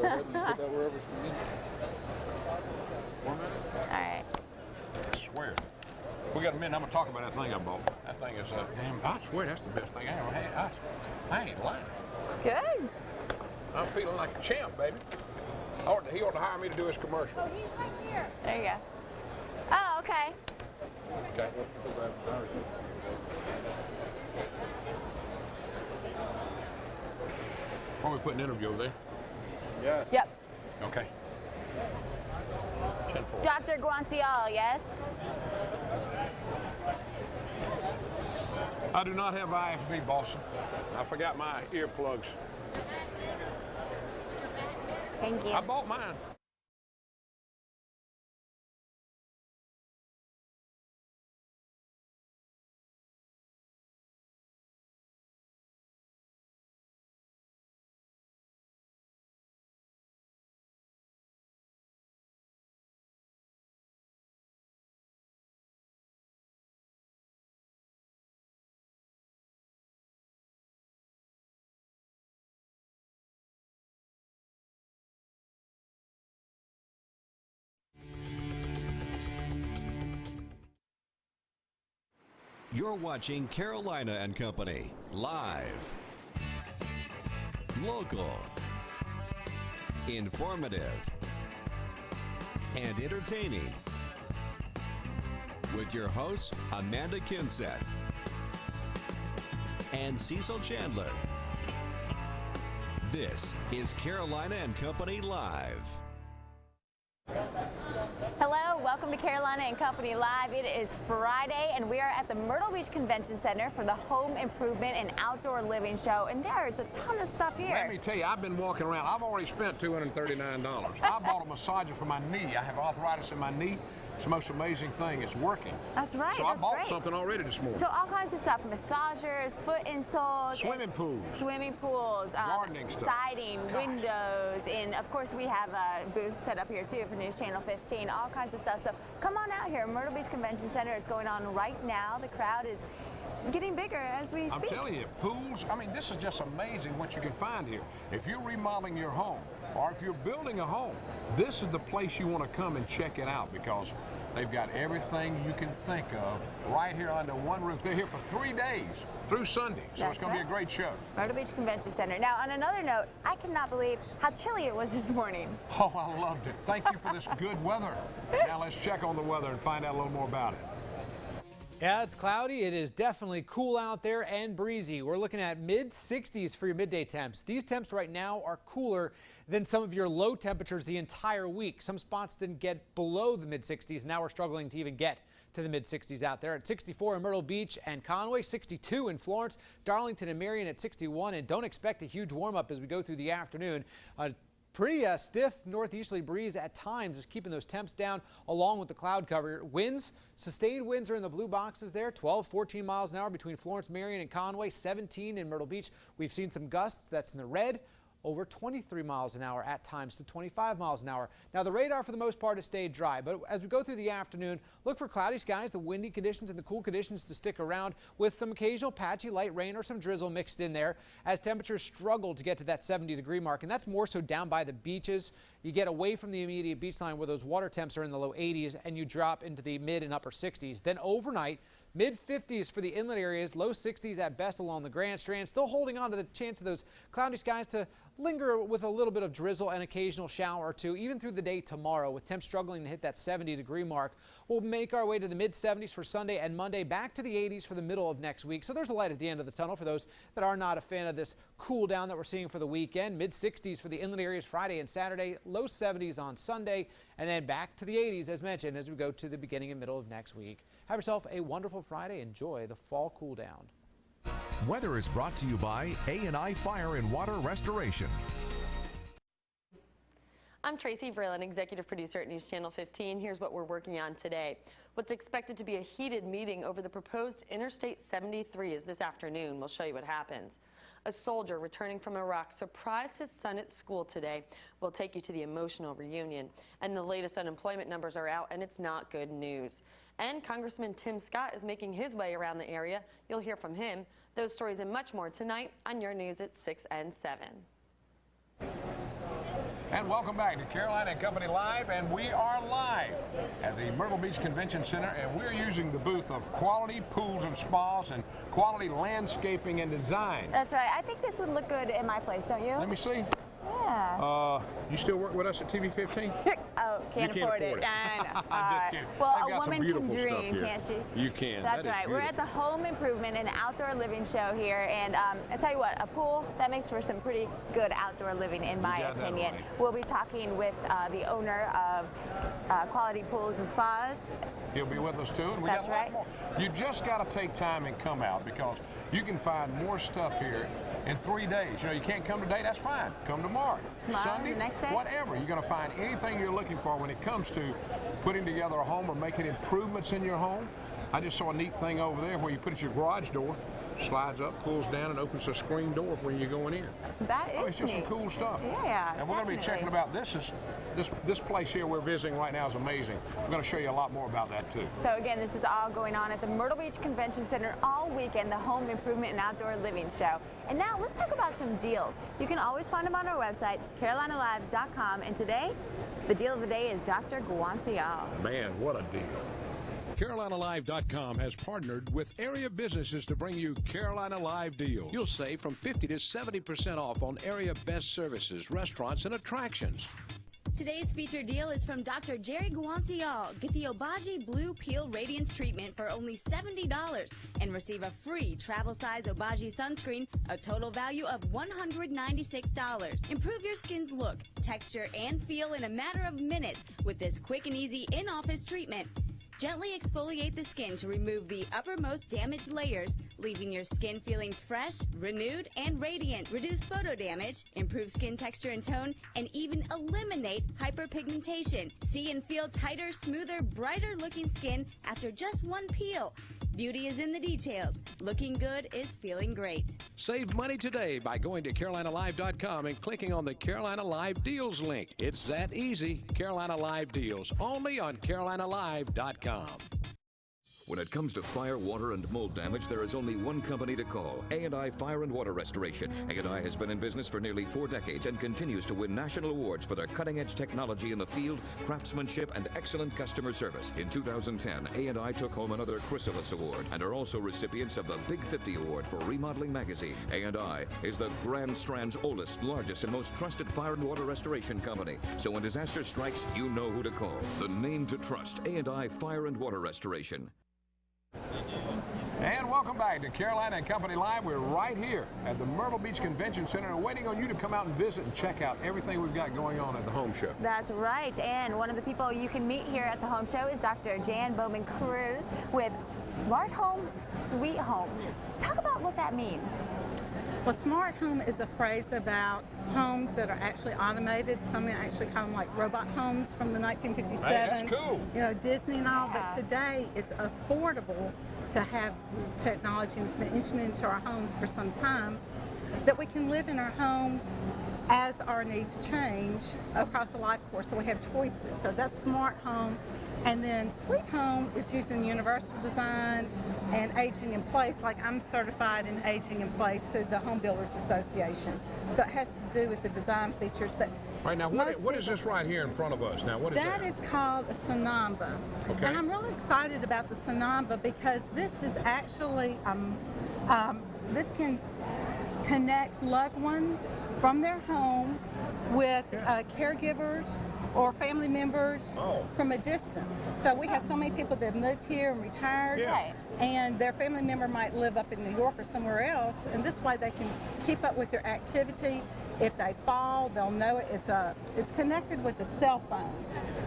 go ahead and put that wherever's convenient. 1 minute? All right. I swear. We got a minute. I'm gonna talk about that thing I bought. That thing is damn. I swear that's the best thing I ever had. I ain't lying. Good. I'm feeling like a champ, baby. He ought to hire me to do his commercial. Oh, he's right here. There you go. Oh, okay. Okay. Because I have ours. Are we putting an interview over there? Yeah. Yep. Okay. 10-4. Dr. Guanciale, yes? I do not have IFB, Boston. I forgot my earplugs. Thank you. I bought mine. You're watching Carolina and Company, live, local, informative, and entertaining. With your hosts, Amanda Kinseth and Cecil Chandler. This is Carolina and Company Live. Hello, welcome to Carolina and Company Live. It is Friday and we are at the Myrtle Beach Convention Center for the Home Improvement and Outdoor Living Show, and there's a ton of stuff here. Let me tell you, I've been walking around. I've already spent $239. I bought a massager for my knee. I have arthritis in my knee. It's the most amazing thing. It's working. That's right. So that's I bought great. something already this morning. So all kinds of stuff: massagers, foot insoles, Swimming pools, gardening stuff, siding, windows, and of course we have a booth set up here too for News Channel 15. All kinds of stuff. So come on out here. Myrtle Beach Convention Center is going on right now. The crowd is getting bigger as we speak. I'm telling you, pools. I mean, this is just amazing what you can find here. If you're remodeling your home, or if you're building a home, this is the place you want to come and check it out, because they've got everything you can think of right here under one roof. They're here for 3 days through Sunday, so it's going to be a great show. Myrtle Beach Convention Center. Now, on another note, I cannot believe how chilly it was this morning. Oh, I loved it. Thank you for this good weather. Now let's check on the weather and find out a little more about it. Yeah, it's cloudy. It is definitely cool out there and breezy. We're looking at mid-60s for your midday temps. These temps right now are cooler than some of your low temperatures the entire week. Some spots didn't get below the mid-60s. Now we're struggling to even get to the mid-60s out there. At 64 in Myrtle Beach and Conway, 62 in Florence, Darlington and Marion at 61. And don't expect a huge warm-up as we go through the afternoon. Pretty stiff northeasterly breeze at times is keeping those temps down along with the cloud cover. Winds, sustained winds are in the blue boxes there, 12, 14 miles an hour between Florence, Marion and Conway, 17 in Myrtle Beach. We've seen some gusts that's in the red, over 23 miles an hour at times to 25 miles an hour. Now the radar for the most part has stayed dry, but as we go through the afternoon, look for cloudy skies, the windy conditions and the cool conditions to stick around with some occasional patchy light rain or some drizzle mixed in there as temperatures struggle to get to that 70-degree mark, and that's more so down by the beaches. You get away from the immediate beach line where those water temps are in the low 80s and you drop into the mid and upper 60s. Then overnight, mid-50s for the inlet areas, low 60s at best along the Grand Strand. Still holding on to the chance of those cloudy skies to linger with a little bit of drizzle and occasional shower or two, even through the day tomorrow, with temps struggling to hit that 70-degree mark. We'll make our way to the mid-70s for Sunday and Monday, back to the 80s for the middle of next week. So there's a light at the end of the tunnel for those that are not a fan of this cool down that we're seeing for the weekend. Mid-60s for the inland areas Friday and Saturday, low 70s on Sunday, and then back to the 80s as mentioned as we go to the beginning and middle of next week. Have yourself a wonderful Friday. Enjoy the fall cool down. Weather is brought to you by A&I Fire and Water Restoration. I'm Tracy Vreeland, executive producer at News Channel 15. Here's what we're working on today. What's expected to be a heated meeting over the proposed Interstate 73 is this afternoon. We'll show you what happens. A soldier returning from Iraq surprised his son at school today. We'll take you to the emotional reunion. And the latest unemployment numbers are out, and it's not good news. And Congressman Tim Scott is making his way around the area. You'll hear from him. Those stories and much more tonight on your news at 6 and 7. And welcome back to Carolina and Company Live, and we are live at the Myrtle Beach Convention Center, and we're using the booth of Quality Pools and Spas and Quality Landscaping and Design. That's right. I think this would look good in my place, don't you? Let me see. Yeah. You still work with us at TV 15? Oh, can't afford it. I know. I'm just kidding. Well, They've a got some woman can beautiful stuff dream, here. can't she? You can. That's That is right. We're at beautiful. the Home Improvement and Outdoor Living Show here, and I tell you what, a pool, that makes for some pretty good outdoor living, in my got that opinion. right. We'll be talking with the owner of Quality Pools and Spas. He'll be with us too, and we That's got a lot right. more. You just got to take time and come out, because you can find more stuff here in 3 days. You know, you can't come today, that's fine. Come tomorrow. Sunday, the next day? whatever. You're going to find anything you're looking for when it comes to putting together a home or making improvements in your home. I just saw a neat thing over there where you put it your garage door, slides up, pulls down, and opens a screen door when you're going in. That is It's just neat. some cool stuff. Yeah, And we're going to be checking about this place here we're visiting right now is amazing. We're going to show you a lot more about that too. So again, this is all going on at the Myrtle Beach Convention Center all weekend, the Home Improvement and Outdoor Living Show. And now let's talk about some deals. You can always find them on our website, carolinalive.com. And today, the deal of the day is Dr. Guignon. Man, what a deal. CarolinaLive.com has partnered with area businesses to bring you Carolina Live deals. You'll save from 50 to 70% off on area best services, restaurants, and attractions. Today's featured deal is from Dr. Jerry Guignon. Get the Obagi Blue Peel Radiance Treatment for only $70 and receive a free travel-size Obagi sunscreen, a total value of $196. Improve your skin's look, texture, and feel in a matter of minutes with this quick and easy in-office treatment. Gently exfoliate the skin to remove the uppermost damaged layers, leaving your skin feeling fresh, renewed, and radiant. Reduce photo damage, improve skin texture and tone, and even eliminate hyperpigmentation. See and feel tighter, smoother, brighter looking skin after just one peel. Beauty is in the details. Looking good is feeling great. Save money today by going to CarolinaLive.com and clicking on the Carolina Live Deals link. It's that easy. Carolina Live Deals, only on CarolinaLive.com. When it comes to fire, water, and mold damage, there is only one company to call, A&I Fire and Water Restoration. A&I has been in business for nearly 4 decades and continues to win national awards for their cutting-edge technology in the field, craftsmanship, and excellent customer service. In 2010, A&I took home another Chrysalis Award and are also recipients of the Big 50 Award for Remodeling Magazine. A&I is the Grand Strand's oldest, largest, and most trusted fire and water restoration company. So when disaster strikes, you know who to call. The name to trust, A&I Fire and Water Restoration. And welcome back to Carolina and Company Live. We're right here at the Myrtle Beach Convention Center and waiting on you to come out and visit and check out everything we've got going on at the home show. That's right, and one of the people you can meet here at the home show is Dr. Jan Bowman-Cruz with Smart Home, Sweet Home. Talk about what that means. Well, smart home is a phrase about homes that are actually automated. Some actually call them like robot homes from the 1957. Hey, that's cool. You know, Disney and all, Yeah. but today it's affordable to have technology, and it's been etched into our homes for some time, that we can live in our homes as our needs change across the life course, so we have choices. So that's smart home. And then Sweet Home is using universal design and aging in place. Like I'm certified in aging in place through the Home Builders Association. So it has to do with the design features. But Right now, what is this right here in front of us? Now, what is that? that is called a Sonamba. Okay. And I'm really excited about the Sonamba because this is actually, this can connect loved ones from their homes with caregivers or family members from a distance. So we have so many people that have moved here and retired, and their family member might live up in New York or somewhere else, and this way they can keep up with their activity. If they fall, they'll know it. It's connected with a cell phone.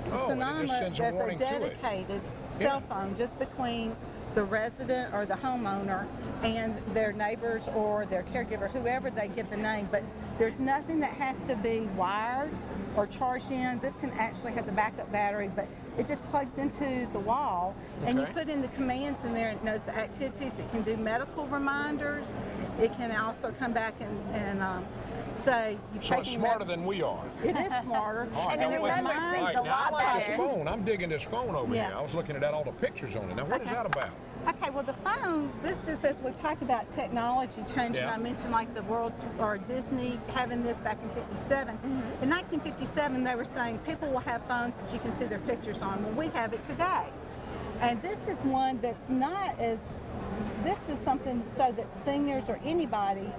It's a and it just Sonoma sends a that's a warning to it. dedicated cell phone just between the resident or the homeowner and their neighbors or their caregiver, whoever they give the name. But there's nothing that has to be wired or charged in. This can actually has a backup battery, but it just plugs into the wall, and you put in the commands in there. It knows the activities. It can do medical reminders. It can also come back and say you've So taken it's smarter than we are. It is smarter. And it remembers things a now, lot I like this better. phone. I'm digging this phone over Yeah. here. I was looking at all the pictures on it. Now, what is that about? Okay, well the phone, this is, as we've talked about technology changing. Yeah. I mentioned like the world's, or Disney having this back in 57. In 1957 they were saying people will have phones that you can see their pictures on. Well, we have it today. And this is one that's not as, this is something so that seniors or anybody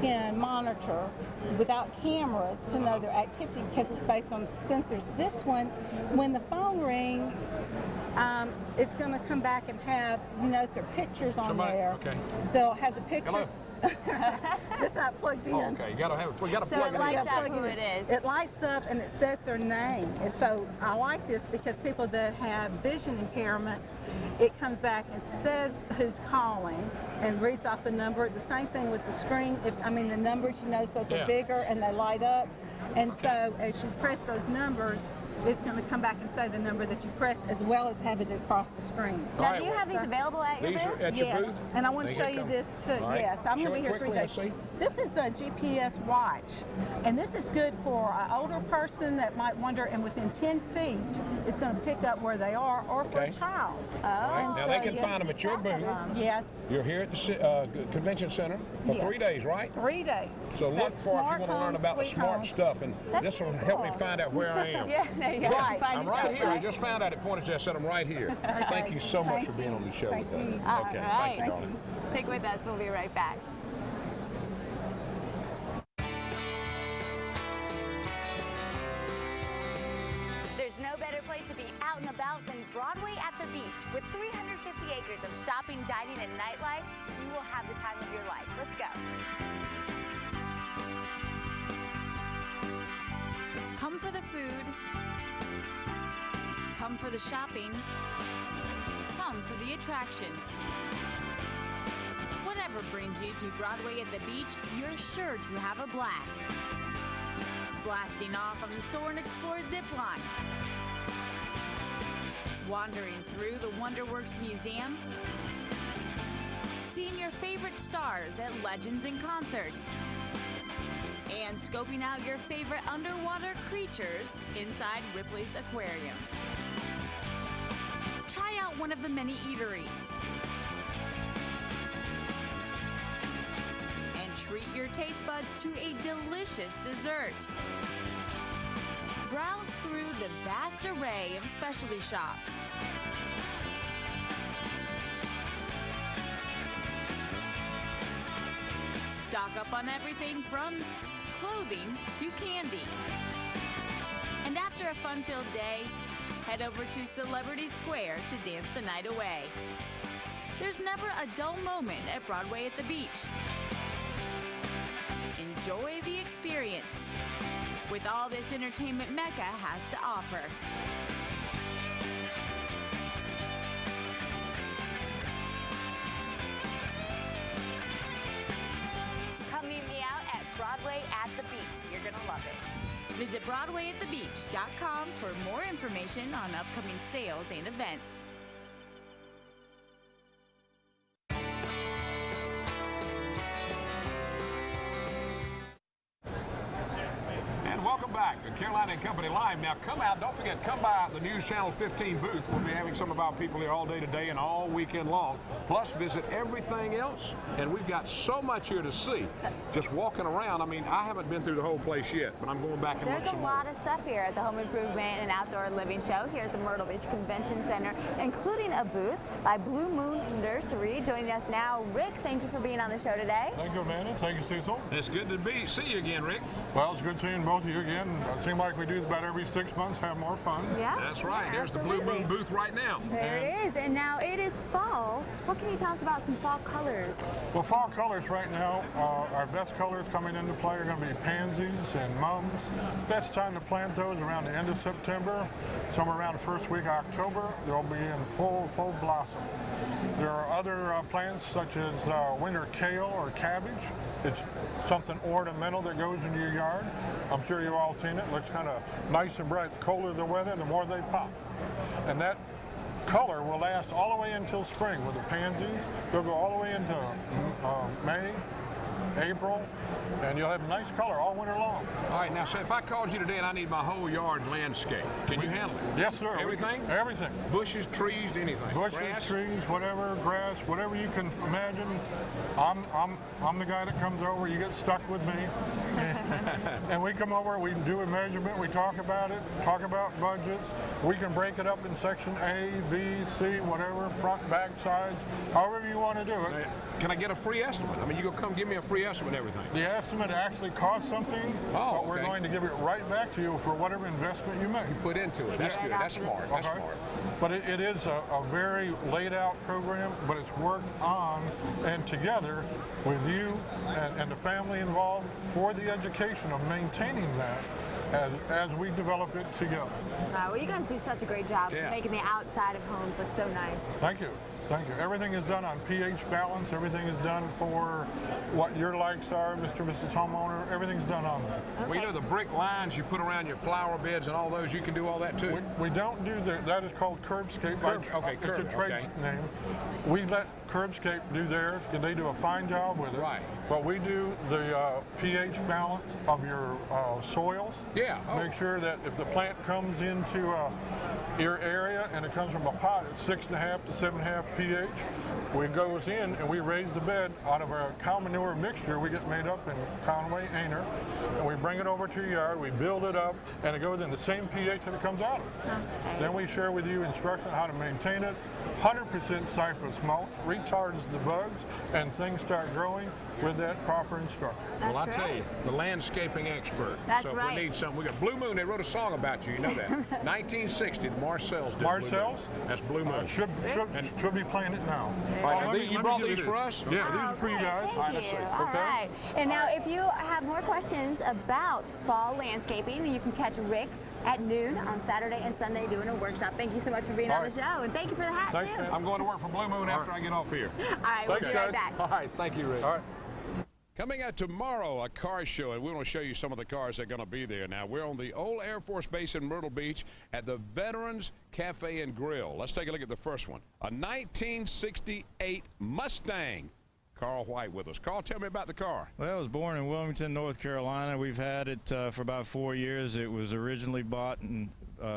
can monitor without cameras to know their activity because it's based on sensors. This one, when the phone rings, it's going to come back and have, you notice there are pictures on there. Okay. So it'll have the pictures. It's not plugged in. Oh, okay, you gotta have, we gotta So plug it it lights in. up who it is. It lights up and it says their name. And so I like this because people that have vision impairment, it comes back and says who's calling and reads off the number. The same thing with the screen. The numbers, you notice those are bigger and they light up. And so as you press those numbers, it's going to come back and say the number that you press as well as have it across the screen. Now, do you have these available at your These booth? are at your Yes, booth? and I want to They show get you come- this too. All right. Yes, I'm Show going to be it here 3 quickly, days. let's see. This is a GPS watch, and this is good for an older person that might wonder, and within 10 feet, it's going to pick up where they are, or for a child. Right. Now they can find them at your booth. Yes. You're here at the convention center for Yes. 3 days, right? 3 days. So look That's for if you Smart want to learn Home, about the Sweet smart Home. stuff, and That's this will pretty help me cool. find out where I am. Yeah, there you go. Yeah, Find I'm right yourself, here. I right? just found out at Pointed said I said I'm right here. Thank you so much Thank for being you. on the show Thank with us. you. All Okay, right. thank you, darling. Stick with us. We'll be right back. There's no better place to be out and about than Broadway at the beach. With 350 acres of shopping, dining, and nightlife, you will have the time of your life. Let's go. Come for the food. Come for the shopping. Come for the attractions. Whatever brings you to Broadway at the beach, you're sure to have a blast. Blasting off on the Soar and Explore zip line. Wandering through the Wonderworks Museum. Seeing your favorite stars at Legends in Concert. And scoping out your favorite underwater creatures inside Ripley's Aquarium. Try out one of the many eateries. And treat your taste buds to a delicious dessert. Browse through the vast array of specialty shops. Stock up on everything from clothing to candy. And after a fun-filled day, head over to Celebrity Square to dance the night away. There's never a dull moment at Broadway at the beach. Enjoy the experience with all this entertainment Mecca has to offer. Come meet me out at Broadway at the beach. You're going to love it. Visit BroadwayAtTheBeach.com for more information on upcoming sales and events. And welcome back to Carolina and Company Live. Now come out, don't forget, come by the News Channel 15 booth. We'll be having some of our people here all day today and all weekend long. Plus visit everything else. And we've got so much here to see. Just walking around, I mean, I haven't been through the whole place yet, but I'm going back and There's look a some lot of stuff here at the Home Improvement and Outdoor Living Show here at the Myrtle Beach Convention Center, including a booth by Blue Moon Nursery. Joining us now, Rick, thank you for being on the show today. Thank you, Amanda. Thank you, Cecil. It's good to see you again, Rick. Well, it's good seeing both of you again. It seems like we do this about every 6 months, have more fun. Yeah. That's right. Yeah, There's absolutely. the Blue Moon booth right now. There it is. And now it is fall. What can you tell us about some fall colors? Well, fall colors right now, our best colors coming into play are going to be pansies and mums. Best time to plant those around the end of September, somewhere around the first week of October. They'll be in full blossom. There are other plants such as winter kale or cabbage. It's something ornamental that goes into your yard. I'm sure you've all seen it. Looks kind of nice and bright. The colder the weather, the more they pop. And that color will last all the way until spring with the pansies. They'll go all the way into May. April, and you'll have nice color all winter long. All right, now, so if I called you today and I need my whole yard landscape, can you handle it? Yes, sir. Everything? Everything. Bushes, trees, anything? Bushes, Grass? trees, whatever, grass, whatever you can imagine. I'm the guy that comes over. You get stuck with me, and we come over. We do a measurement. We talk about it. Talk about budgets. We can break it up in section A, B, C, whatever, front, back, sides, however you want to do it. Can I get a free estimate? I mean, you go come give me a free estimate and everything. The estimate actually costs something, but we're going to give it right back to you for whatever investment you make. You put into it. That's good. That's smart. That's smart. But it is a very laid out program, but it's worked on and together with you and the family involved for the education of maintaining that as we develop it together. Well, you guys do such a great job making the outside of homes look so nice. Thank you. Thank you. Everything is done on pH balance. Everything is done for what your likes are, Mr. and Mrs. Homeowner. Everything's done on that. Okay. We know the brick lines you put around your flower beds and all those, you can do all that too. We don't do that. That is called curbscape. It's a trade name. We let Curbscape do theirs because they do a fine job with it. Right. But we do the pH balance of your soils. Yeah. Make sure that if the plant comes into your area and it comes from a pot at 6.5 to 7.5 pH, we goes in and we raise the bed out of our cow manure mixture we get made up in Conway, Ainer, and we bring it over to your yard, we build it up, and it goes in the same pH that it comes out of. Okay. Then we share with you instructions on how to maintain it. 100% cypress mulch retards the bugs, and things start growing with that proper instruction. Well, I tell you, the landscaping expert. That's so if right. we need something, we got Blue Moon. They wrote a song about you. You know that. 1960, the Marcells did. Marcells? That's Blue Moon. Should be playing it now. All right, you brought these for us? Yeah, these are for you guys. Thank you. All right. And now, if you have more questions about fall landscaping, you can catch Rick at noon on Saturday and Sunday doing a workshop. Thank you so much for being on the show, and thank you for the hat, too. I'm going to work for Blue Moon after I get off here. All right, we'll be right back. All right, thank you, Rick. All right. Coming out tomorrow, a car show, and we want to show you some of the cars that are going to be there. Now, we're on the old Air Force Base in Myrtle Beach at the Veterans Cafe and Grill. Let's take a look at the first one. A 1968 Mustang. Carl White with us. Carl, tell me about the car. Well, I was born in Wilmington, North Carolina. We've had it for about 4 years. It was originally bought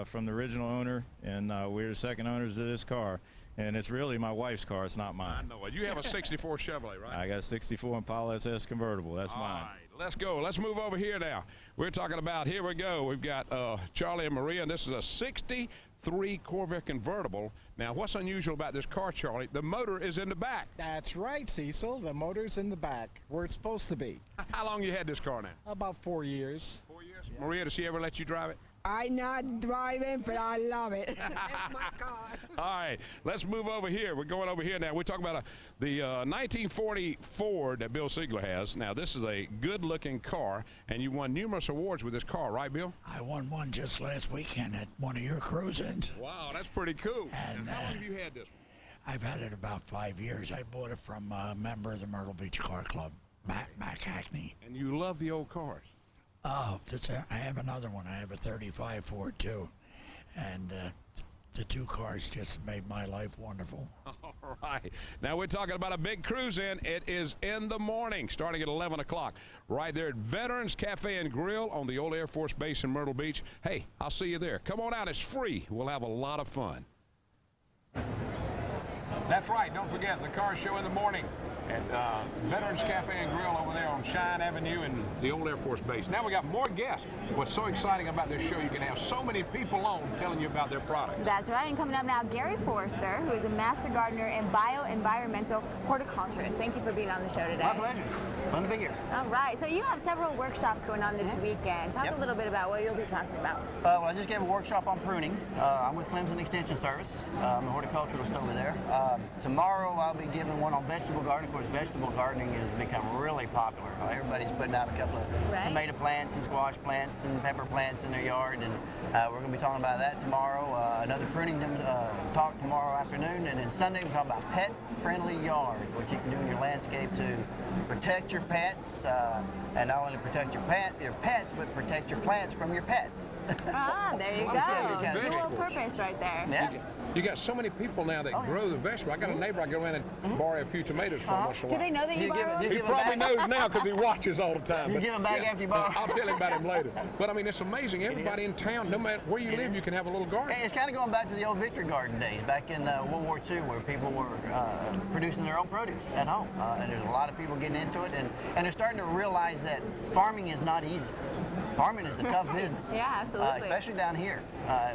from the original owner, and we're the second owners of this car. And it's really my wife's car. It's not mine. I know it. You have a 64 Chevrolet, right? I got a 64 Impala SS convertible. That's mine. All right, let's go. Let's move over here now. We're talking about, here we go. We've got Charlie and Maria, and this is a 63 Corvette convertible. Now, what's unusual about this car, Charlie? The motor is in the back. That's right, Cecil. The motor's in the back, where it's supposed to be. How long you had this car now? About 4 years. 4 years? Yeah. Maria, does she ever let you drive it? I not driving, but I love it. That's my car. All right, let's move over here. We're going over here now. We're talking about the 1940 Ford that Bill Siegler has. Now, this is a good-looking car, and you won numerous awards with this car, right, Bill? I won one just last weekend at one of your cruise-ins. Wow, that's pretty cool. And how long have you had this one? I've had it about 5 years. I bought it from a member of the Myrtle Beach Car Club, Mac Hackney. And you love the old cars? Oh, I have another one. I have a 35 Ford, too. And the two cars just made my life wonderful. All right. Now we're talking about a big cruise-in. It is in the morning, starting at 11 o'clock, right there at Veterans Cafe and Grill on the old Air Force Base in Myrtle Beach. Hey, I'll see you there. Come on out. It's free. We'll have a lot of fun. That's right. Don't forget the car show in the morning at Veterans Cafe and Grill over there on Shine Avenue in the old Air Force Base. Now we got more guests. What's so exciting about this show, you can have so many people on telling you about their products. That's right. And coming up now, Gary Forrester, who is a master gardener and bio-environmental horticulturist. Thank you for being on the show today. My pleasure. Fun to be here. All right. So you have several workshops going on this weekend. Talk a little bit about what you'll be talking about. Well, I just gave a workshop on pruning. I'm with Clemson Extension Service. I'm a horticulturalist over there. Tomorrow I'll be giving one on vegetable gardening. Of course, vegetable gardening has become really popular. Everybody's putting out a couple of tomato plants and squash plants and pepper plants in their yard, and we're going to be talking about that tomorrow. Another pruning talk tomorrow afternoon, and then Sunday we're talking about pet-friendly yard, what you can do in your landscape to protect your pets, and not only protect your pets, but protect your plants from your pets. Ah, there you go. Dual purpose right there. Yeah. You got so many people now that grow the vegetable. I got a neighbor I go in and borrow a few tomatoes from. once in a Do while. they know that you borrow them? He probably knows now because he watches all the time. You but give him back after you borrow. I'll tell him about him later. But I mean, it's amazing. Everybody in town, no matter where you live, you can have a little garden. It's kind of going back to the old Victory Garden days, back in World War II, where people were producing their own produce at home. And there's a lot of people getting into it, and they're starting to realize that farming is not easy. Farming is a tough business. Yeah, absolutely. Especially down here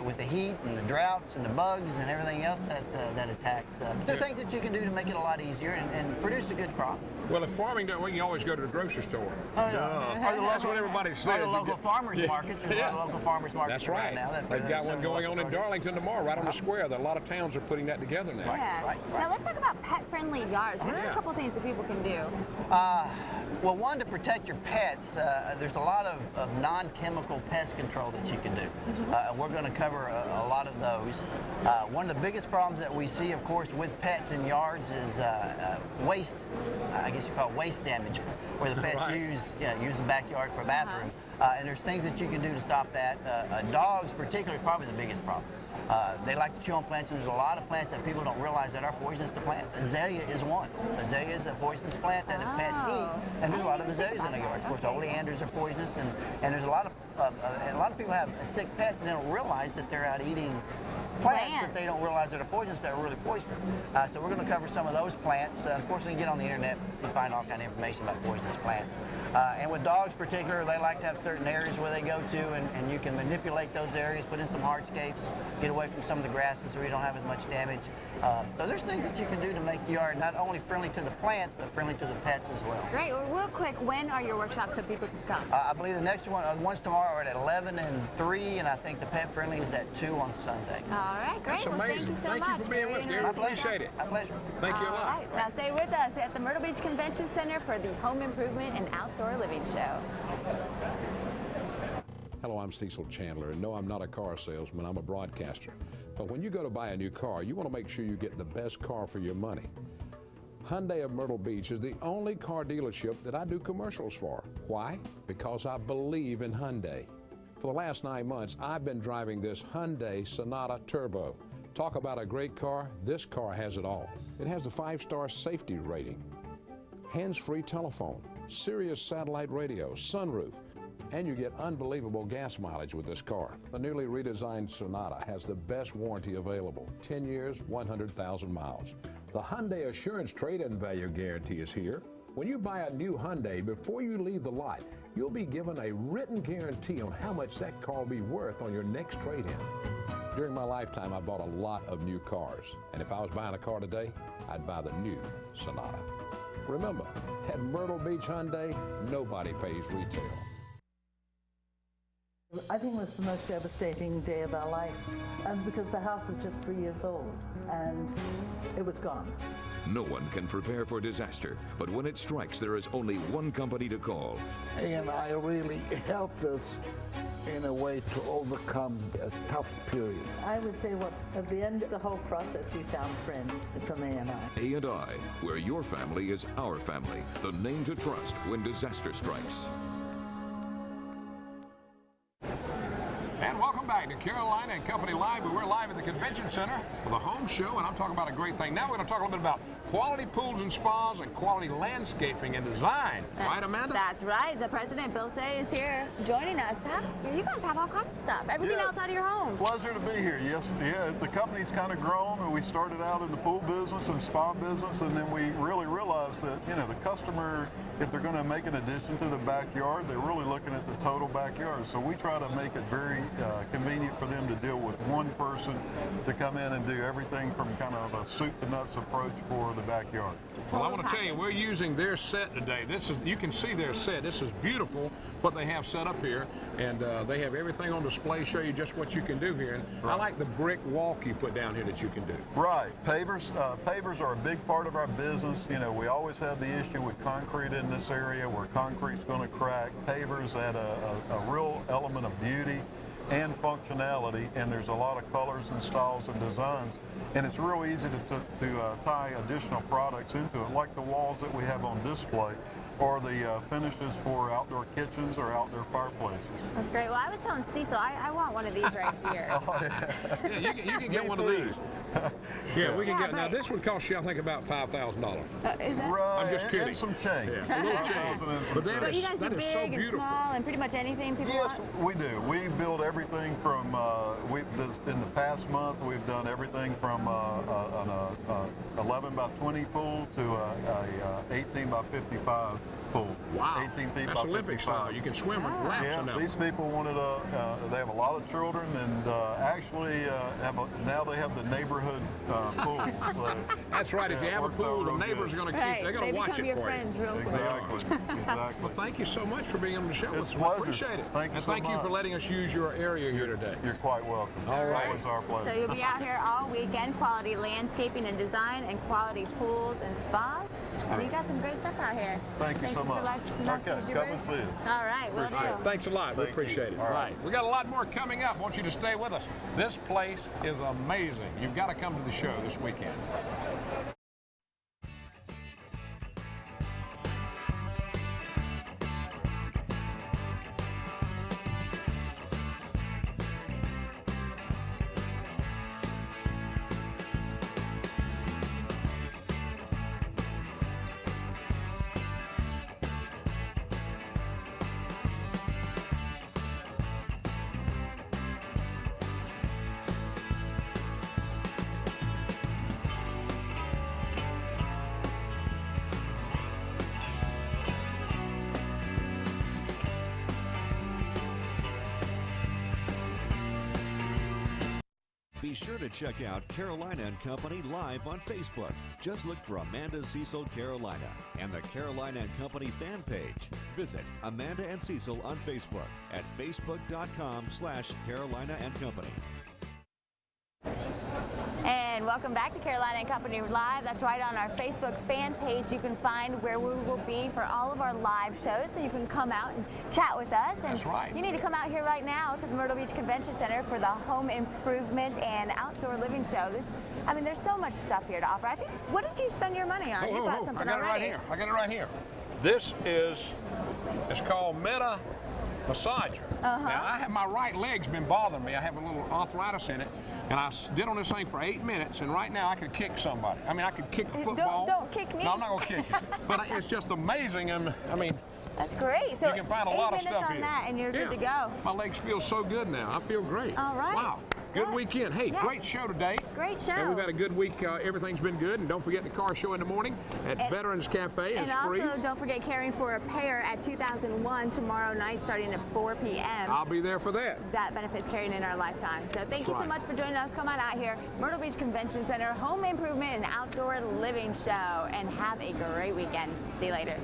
with the heat and the droughts and the bugs and everything else that attacks. There are things that you can do to make it a lot easier and produce a good crop. Well, if farming doesn't, we can always go to the grocery store. That's what everybody says. Or the local farmers markets. There's a lot of local farmers markets. That's right. Now They've got one going on in Darlington tomorrow, right on the square. A lot of towns are putting that together now. Yeah. Now let's talk about pet-friendly yards. What are a couple things that people can do? Well, one, to protect your pets, there's a lot of non-chemical pest control that you can do. And we're going to cover a lot of those. One of the biggest problems that we see, of course, with pets in yards is waste, I guess you call it waste damage, where the pets use the backyard for a bathroom. And there's things that you can do to stop that. Dogs, particularly, probably the biggest problem. They like to chew on plants. There's a lot of plants that people don't realize that are poisonous to plants. Azalea is one. Azalea is a poisonous plant that if pets eat, and there's a lot of azaleas in the yard. Of course, oleanders are poisonous, and there's a lot of people have sick pets and they don't realize that they're out eating plants that they don't realize that are poisonous, that are really poisonous. So we're going to cover some of those plants. Unfortunately, you get on the internet, you find all kind of information about poisonous plants. And with dogs in particular, they like to have certain areas where they go to, and you can manipulate those areas, put in some hardscapes, get away from some of the grasses so you don't have as much damage. So there's things that you can do to make the yard not only friendly to the plants, but friendly to the pets as well. Great. Well, real quick, when are your workshops so people can come? I believe the next one, the ones tomorrow are at 11 and 3, and I think the pet friendly is at 2 on Sunday. All right, great. That's well, amazing. Thank you so much. You for being with us, Gary. My Appreciate it. My pleasure. Thank you a lot. All right. Now stay with us at the Myrtle Beach Convention Center for the Home Improvement and Outdoor Living Show. Hello, I'm Cecil Chandler, and no, I'm not a car salesman, I'm a broadcaster. But when you go to buy a new car, you want to make sure you get the best car for your money. Hyundai of Myrtle Beach is the only car dealership that I do commercials for. Why? Because I believe in Hyundai. For the last 9 months, I've been driving this Hyundai Sonata Turbo. Talk about a great car, this car has it all. It has a 5-star safety rating, hands-free telephone, Sirius satellite radio, sunroof, and you get unbelievable gas mileage with this car. The newly redesigned Sonata has the best warranty available, 10 years, 100,000 miles. The Hyundai Assurance Trade-in Value Guarantee is here. When you buy a new Hyundai, before you leave the lot, you'll be given a written guarantee on how much that car will be worth on your next trade-in. During my lifetime, I bought a lot of new cars, and if I was buying a car today, I'd buy the new Sonata. Remember, at Myrtle Beach Hyundai, nobody pays retail. I think it was the most devastating day of our life, and because the house was just 3 years old, and it was gone. No one can prepare for disaster, but when it strikes, there is only one company to call. And I really helped us in a way to overcome a tough period. I would say, at the end of the whole process, we found friends from A&I. A&I, where your family is our family. The name to trust when disaster strikes. And welcome back to Carolina and Company Live. We're live at the Convention Center for the home show, and I'm talking about a great thing. Now we're going to talk a little bit about quality pools and spas and quality landscaping and design. Right, Amanda? That's right. The president, Bill Seay, is here joining us. You guys have all kinds of stuff. Everything else out of your home. Pleasure to be here. Yes, the company's kind of grown, and we started out in the pool business and spa business, and then we really realized that, the customer, if they're going to make an addition to the backyard, they're really looking at the total backyard. So we try to make it very convenient for them to deal with one person to come in and do everything from kind of a soup to nuts approach for the backyard. Well, I want to tell you, we're using their set today. You can see their set. This is beautiful what they have set up here, and they have everything on display, show you just what you can do here. And I like the brick walk you put down here that you can do. Right. Pavers are a big part of our business. We always have the issue with concrete in this area where concrete's going to crack. Pavers add a real element of beauty and functionality, and there's a lot of colors and styles and designs, and it's real easy to tie additional products into it, like the walls that we have on display. or the finishes for outdoor kitchens or outdoor fireplaces. That's great. Well, I was telling Cecil, I want one of these right here. Oh, yeah. Yeah, you can get Me one too. of these. Yeah, we can Yeah, get. Now this would cost you, I think, about $5,000. Is that? Right, I'm just kidding. and some change. Yeah, a little change. But that But is, you guys do that is so big and beautiful. small and pretty much anything people Yes, want? we do. We build everything from, in the past month, we've done everything from an 11 by 20 pool to a 18 by 55 pool. Wow. 18 feet That's by Olympic 55. style. You can swim with laps Yeah, in that. these people wanted they have a lot of children and actually now they have the neighborhood pool. So, That's right. If you have a works out pool, the real neighbors good. are going to Right, they're going they to watch become it your for friends you. real quick. Exactly. Exactly. Well, thank you so much for being on the show. It's a We pleasure. appreciate it. Thank you and so thank you for much. letting us use your area here today. You're quite welcome. All It's right. always our pleasure. So you'll be out here all weekend, quality landscaping and design and quality pools and spas. And you got some great stuff out here. Thank you so for much. nice Okay, to use your come booth. and see us. All right, will All right, do. thanks a lot. We Thank you. appreciate it. All right. We got a lot more coming up. I want you to stay with us. This place is amazing. You've got to come to the show this weekend. Be sure to check out Carolina and Company live on Facebook. Just look for Amanda Cecil Carolina and the Carolina and Company fan page. Visit Amanda and Cecil on Facebook at facebook.com/Carolina and Company. And welcome back to Carolina and Company Live. That's right, on our Facebook fan page. You can find where we will be for all of our live shows, so you can come out and chat with us. And That's right. You need to come out here right now to the Myrtle Beach Convention Center for the Home Improvement and Outdoor Living Show. There's so much stuff here to offer. I think, what did you spend your money on? You bought something I got already. it right here. I got it right here. This is, it's called Meta Massager. Now, my right leg's been bothering me. I have a little arthritis in it, and I did on this thing for 8 minutes, and right now I could kick somebody. I mean, I could kick a football. Don't kick me. No, I'm not going to kick it. But it's just amazing. That's great. So you can find a lot of 8 minutes stuff on here. that, and you're good to go. My legs feel so good now. I feel great. All right. Wow. Good weekend. Hey, Yes. great show today. Great show. And we've had a good week. Everything's been good. And don't forget the car show in the morning at Veterans Cafe. And It's also, free. don't forget Caring for a Pair at 2001 tomorrow night starting at 4 p.m. I'll be there for that. That benefits carrying in our lifetime. So thank That's you so right. much for joining us. Come on out here, Myrtle Beach Convention Center, Home Improvement and Outdoor Living Show, and have a great weekend. See you later.